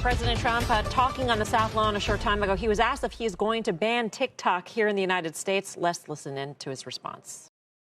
President Trump talking on the South Lawn a short time ago. He was asked if he is going to ban TikTok here in the United States. Let's listen in to his response.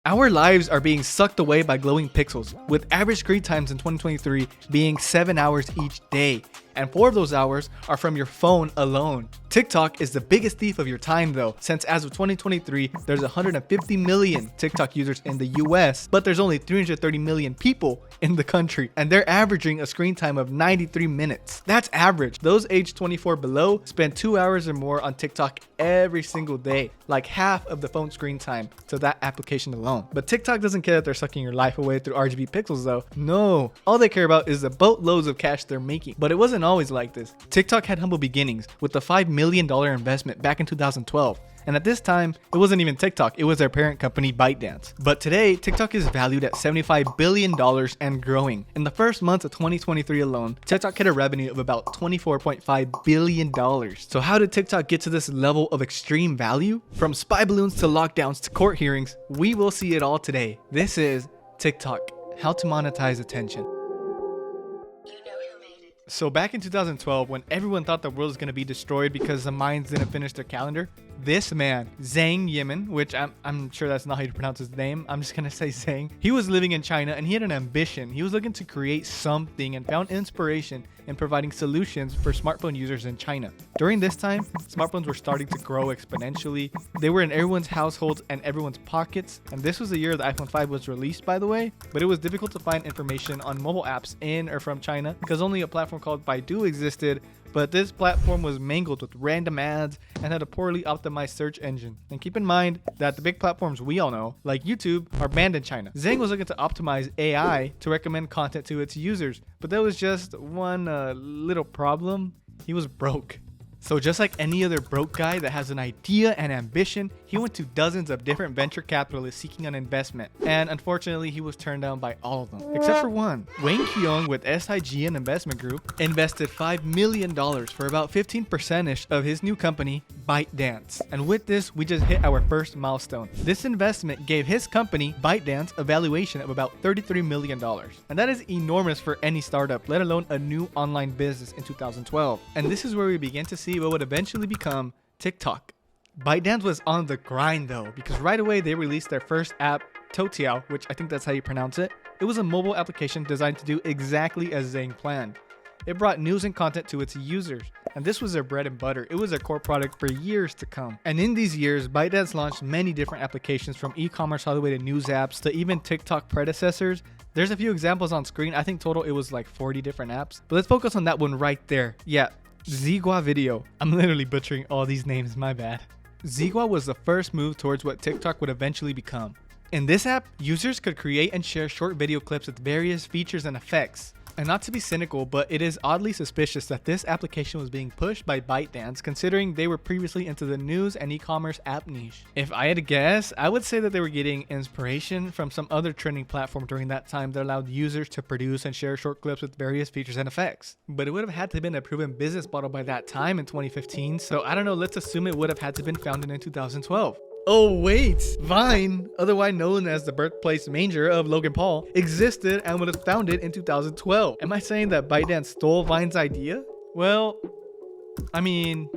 Our lives are being sucked away by glowing pixels, with average screen times in 2023 being 7 hours each day, and 4 of those hours are from your phone alone. TikTok is the biggest thief of your time though, since as of 2023, there's 150 million TikTok users in the US, but there's only 330 million people in the country, and they're averaging a screen time of 93 minutes. That's average. Those aged 24 below spend 2 hours or more on TikTok every single day, like half of the phone screen time to that application alone. But TikTok doesn't care that they're sucking your life away through RGB pixels though. No, all they care about is the boatloads of cash they're making. But it wasn't always like this. TikTok had humble beginnings with the $5 million investment back in 2012. And at this time, it wasn't even TikTok, it was their parent company ByteDance. But today, TikTok is valued at $75 billion and growing. In the first month of 2023 alone, TikTok hit a revenue of about $24.5 billion. So how did TikTok get to this level of extreme value? From spy balloons to lockdowns to court hearings, we will see it all today. This is TikTok, how to monetize attention. So back in 2012, when everyone thought the world was going to be destroyed because the Mayans didn't finish their calendar, this man, Zhang Yimin, which I'm sure that's not how you pronounce his name, I'm just going to say Zhang, he was living in China and he had an ambition. He was looking to create something and found inspiration in providing solutions for smartphone users in China. During this time, smartphones were starting to grow exponentially. They were in everyone's households and everyone's pockets, and this was the year the iPhone 5 was released, by the way, but it was difficult to find information on mobile apps in or from China because only a platform called Baidu existed, but this platform was mangled with random ads and had a poorly optimized search engine. And keep in mind that the big platforms we all know, like YouTube, are banned in China. Zhang was looking to optimize AI to recommend content to its users, but there was just one little problem. He was broke. So just like any other broke guy that has an idea and ambition, he went to dozens of different venture capitalists seeking an investment. And unfortunately, he was turned down by all of them, except for one. Wayne Keong with SIG and Investment Group invested $5 million for about 15%-ish of his new company, ByteDance. And with this, we just hit our first milestone. This investment gave his company, ByteDance, a valuation of about $33 million. And that is enormous for any startup, let alone a new online business in 2012. And this is where we begin to see what would eventually become TikTok. ByteDance was on the grind though, because right away they released their first app, Toutiao, which I think that's how you pronounce it. It was a mobile application designed to do exactly as Zhang planned. It brought news and content to its users, and this was their bread and butter. It was their core product for years to come. And in these years, ByteDance launched many different applications, from e-commerce all the way to news apps to even TikTok predecessors. There's a few examples on screen. I think total it was like 40 different apps, but let's focus on that one right there. Yeah, Zigua Video. I'm literally butchering all these names, my bad. Zigua was the first move towards what TikTok would eventually become. In this app, users could create and share short video clips with various features and effects. And not to be cynical, but it is oddly suspicious that this application was being pushed by ByteDance, considering they were previously into the news and e-commerce app niche. If I had to guess, I would say that they were getting inspiration from some other trending platform during that time that allowed users to produce and share short clips with various features and effects. But it would have had to have been a proven business model by that time in 2015, so I don't know, let's assume it would have had to have been founded in 2012. Oh wait, Vine, otherwise known as the birthplace manger of Logan Paul, existed and was founded in 2012. Am I saying that ByteDance stole Vine's idea? Well, I mean,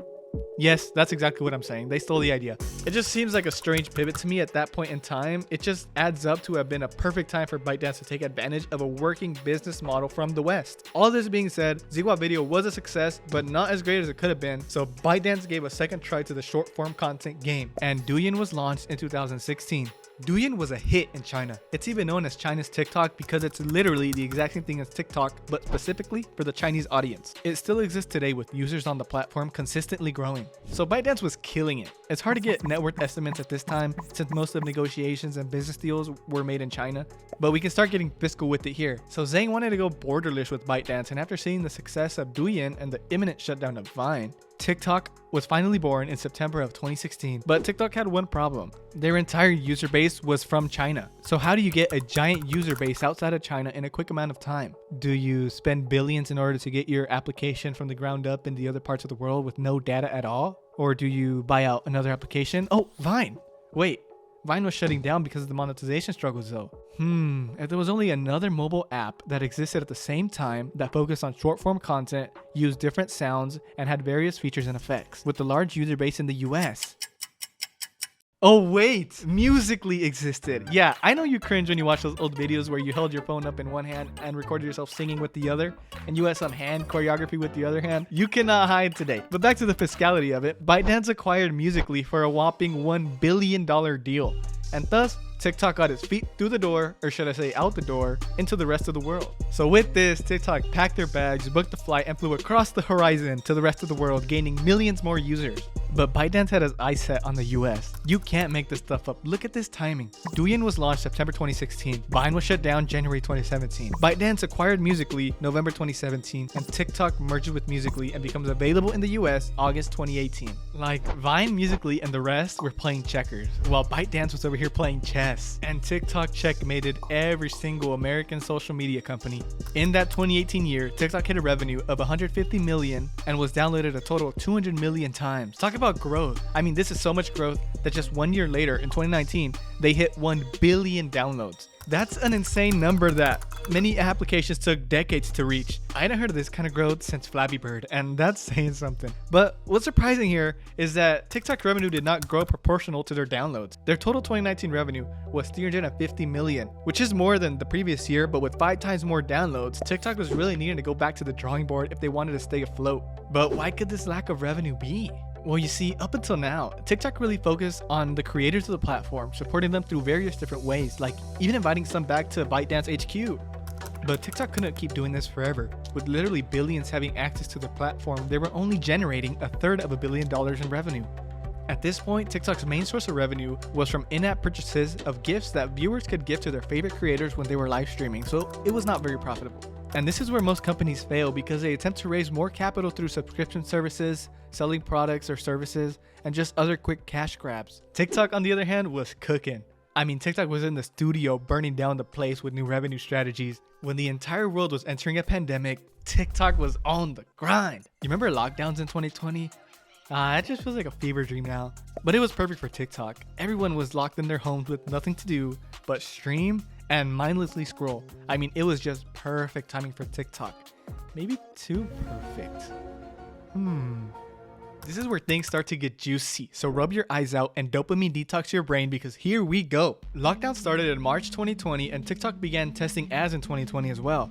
yes, that's exactly what I'm saying. They stole the idea. It just seems like a strange pivot to me at that point in time. It just adds up to have been a perfect time for ByteDance to take advantage of a working business model from the West. All this being said, Zigua Video was a success, but not as great as it could have been, so ByteDance gave a second try to the short form content game, and Douyin was launched in 2016. Douyin was a hit in China. It's even known as China's TikTok because it's literally the exact same thing as TikTok, but specifically for the Chinese audience. It still exists today with users on the platform consistently growing. So ByteDance was killing it. It's hard to get net worth estimates at this time since most of negotiations and business deals were made in China, but we can start getting fiscal with it here. So Zhang wanted to go borderless with ByteDance, and after seeing the success of Douyin and the imminent shutdown of Vine, TikTok was finally born in September of 2016, but TikTok had one problem. Their entire user base was from China. So how do you get a giant user base outside of China in a quick amount of time? Do you spend billions in order to get your application from the ground up in the other parts of the world with no data at all? Or do you buy out another application? Oh, Vine. Wait, Vine was shutting down because of the monetization struggles though. If there was only another mobile app that existed at the same time that focused on short form content, used different sounds, and had various features and effects, with a large user base in the US. Oh wait, Musical.ly existed. Yeah, I know you cringe when you watch those old videos where you held your phone up in one hand and recorded yourself singing with the other, and you had some hand choreography with the other hand. You cannot hide today. But back to the fiscality of it, ByteDance acquired Musical.ly for a whopping $1 billion deal. And thus, TikTok got its feet through the door, or should I say out the door, into the rest of the world. So with this, TikTok packed their bags, booked a flight, and flew across the horizon to the rest of the world, gaining millions more users. But ByteDance had his eyes set on the US. You can't make this stuff up. Look at this timing. Douyin was launched September 2016. Vine was shut down January 2017. ByteDance acquired Musical.ly November 2017, and TikTok merged with Musical.ly and becomes available in the US August 2018. Like, Vine, Musical.ly, and the rest were playing checkers, while ByteDance was over here playing chess. And TikTok checkmated every single American social media company. In that 2018 year, TikTok hit a revenue of 150 million and was downloaded a total of 200 million times. Talk about growth. I mean, this is so much growth that just 1 year later, in 2019, they hit 1 billion downloads. That's an insane number that many applications took decades to reach. I hadn't heard of this kind of growth since Flappy Bird, and that's saying something. But what's surprising here is that TikTok revenue did not grow proportional to their downloads. Their total 2019 revenue was 350 million, which is more than the previous year, but with 5 times more downloads, TikTok was really needing to go back to the drawing board if they wanted to stay afloat. But why could this lack of revenue be? Well, you see, up until now, TikTok really focused on the creators of the platform, supporting them through various different ways, like even inviting some back to ByteDance HQ. But TikTok couldn't keep doing this forever. With literally billions having access to the platform, they were only generating $1/3 of $1 billion in revenue. At this point, TikTok's main source of revenue was from in-app purchases of gifts that viewers could give to their favorite creators when they were live streaming, so it was not very profitable. And this is where most companies fail because they attempt to raise more capital through subscription services, selling products or services, and just other quick cash grabs. TikTok, on the other hand, was cooking. I mean, TikTok was in the studio burning down the place with new revenue strategies. When the entire world was entering a pandemic, TikTok was on the grind. You remember lockdowns in 2020? It just feels like a fever dream now. But it was perfect for TikTok. Everyone was locked in their homes with nothing to do but stream and mindlessly scroll. I mean, it was just perfect timing for TikTok. Maybe too perfect. This is where things start to get juicy. So rub your eyes out and dopamine detox your brain because here we go. Lockdown started in March 2020 and TikTok began testing ads in 2020 as well.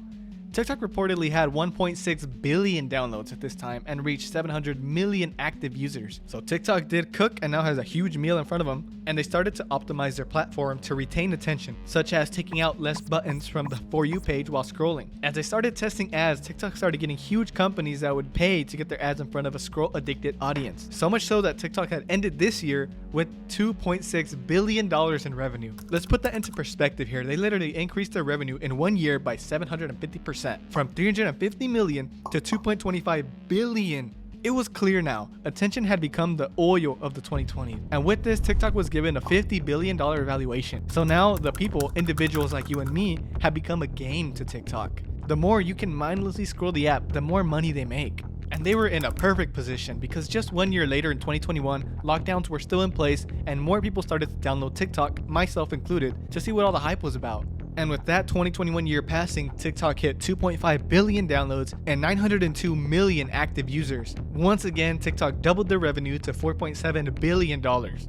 TikTok reportedly had 1.6 billion downloads at this time and reached 700 million active users. So TikTok did cook and now has a huge meal in front of them, and they started to optimize their platform to retain attention, such as taking out less buttons from the For You page while scrolling. As they started testing ads, TikTok started getting huge companies that would pay to get their ads in front of a scroll-addicted audience. So much so that TikTok had ended this year with $2.6 billion in revenue. Let's put that into perspective here. They literally increased their revenue in 1 year by 750%. From 350 million to 2.25 billion. It was clear now, attention had become the oil of the 2020s. And with this, TikTok was given a $50 billion valuation. So now the people, individuals like you and me, have become a game to TikTok. The more you can mindlessly scroll the app, the more money they make. And they were in a perfect position because just 1 year later in 2021, lockdowns were still in place and more people started to download TikTok, myself included, to see what all the hype was about. And with that 2021 year passing, TikTok hit 2.5 billion downloads and 902 million active users. Once again, TikTok doubled their revenue to $4.7 billion.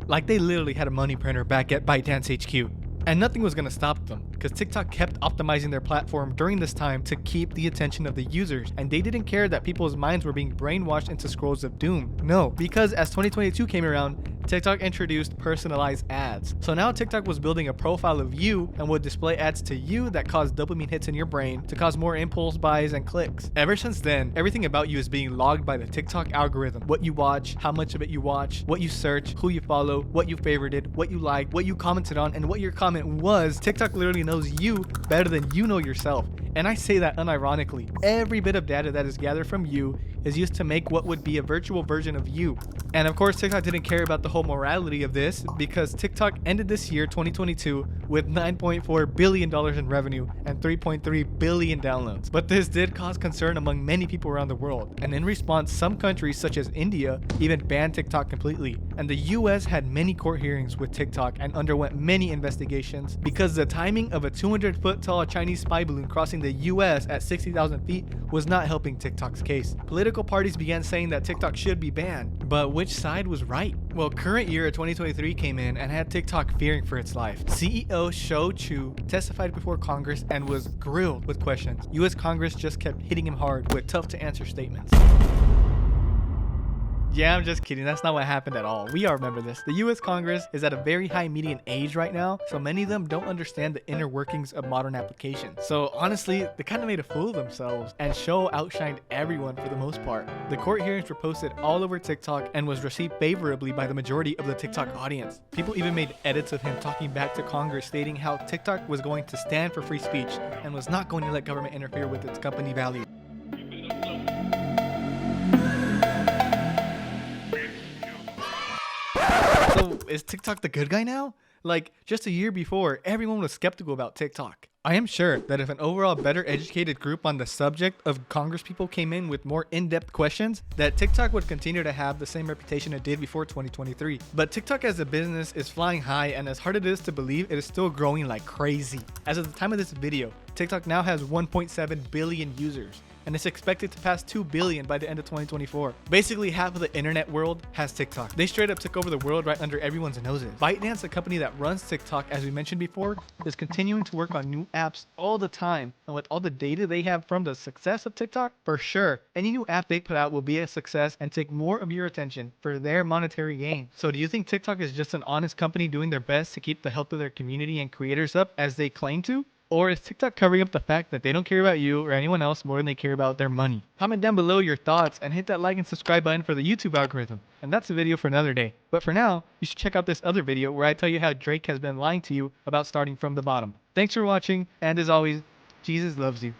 Like they literally had a money printer back at ByteDance HQ. And nothing was going to stop them because TikTok kept optimizing their platform during this time to keep the attention of the users, and they didn't care that people's minds were being brainwashed into scrolls of doom. No, because as 2022 came around, TikTok introduced personalized ads. So now TikTok was building a profile of you and would display ads to you that caused dopamine hits in your brain to cause more impulse buys and clicks. Ever since then, everything about you is being logged by the TikTok algorithm. What you watch, how much of it you watch, what you search, who you follow, what you favorited, what you liked, what you commented on, and what your comment was. TikTok literally knows you better than you know yourself. And I say that unironically. Every bit of data that is gathered from you is used to make what would be a virtual version of you. And of course, TikTok didn't care about the whole morality of this, because TikTok ended this year, 2022, with $9.4 billion in revenue and 3.3 billion downloads. But this did cause concern among many people around the world. And in response, some countries such as India even banned TikTok completely. And the US had many court hearings with TikTok and underwent many investigations because the timing of a 200-foot tall Chinese spy balloon crossing the US at 60,000 feet was not helping TikTok's case. Political parties began saying that TikTok should be banned, but which side was right? Well, current year 2023 came in and had TikTok fearing for its life. CEO Shou Chu testified before Congress and was grilled with questions. US Congress just kept hitting him hard with tough to answer statements. Yeah, I'm just kidding. That's not what happened at all. We all remember this. The US Congress is at a very high median age right now, so many of them don't understand the inner workings of modern applications. So honestly, they kind of made a fool of themselves, and Shou outshined everyone for the most part. The court hearings were posted all over TikTok and was received favorably by the majority of the TikTok audience. People even made edits of him talking back to Congress stating how TikTok was going to stand for free speech and was not going to let government interfere with its company value. So is TikTok the good guy now? Like, just a year before, everyone was skeptical about TikTok. I am sure that if an overall better educated group on the subject of congresspeople came in with more in-depth questions, that TikTok would continue to have the same reputation it did before 2023. But TikTok as a business is flying high, and as hard it is to believe, it is still growing like crazy. As of the time of this video, TikTok now has 1.7 billion users, and it's expected to pass 2 billion by the end of 2024. Basically, half of the internet world has TikTok. They straight up took over the world right under everyone's noses. ByteDance, the company that runs TikTok, as we mentioned before, is continuing to work on new apps all the time. And with all the data they have from the success of TikTok, for sure, any new app they put out will be a success and take more of your attention for their monetary gain. So do you think TikTok is just an honest company doing their best to keep the health of their community and creators up as they claim to? Or is TikTok covering up the fact that they don't care about you or anyone else more than they care about their money? Comment down below your thoughts and hit that like and subscribe button for the YouTube algorithm. And that's a video for another day. But for now, you should check out this other video where I tell you how Drake has been lying to you about starting from the bottom. Thanks for watching, and as always, Jesus loves you.